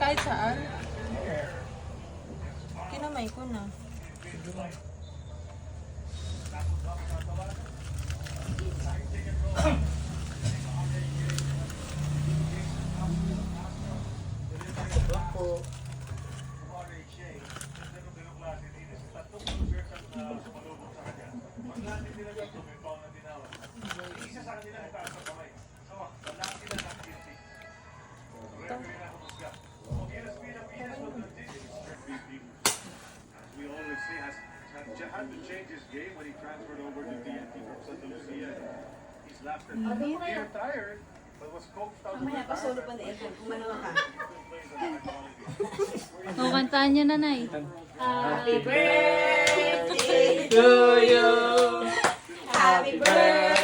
Kahit saan. Kinamay ko na. Opo. Had to change his game when he transferred over to TNT from Santa Lucia. He's laughed at tired, but was coached out. Mamaya pa solo pa na ito. Umano ka. O, kantaan niyo, nanay. Happy birthday To you. Happy birthday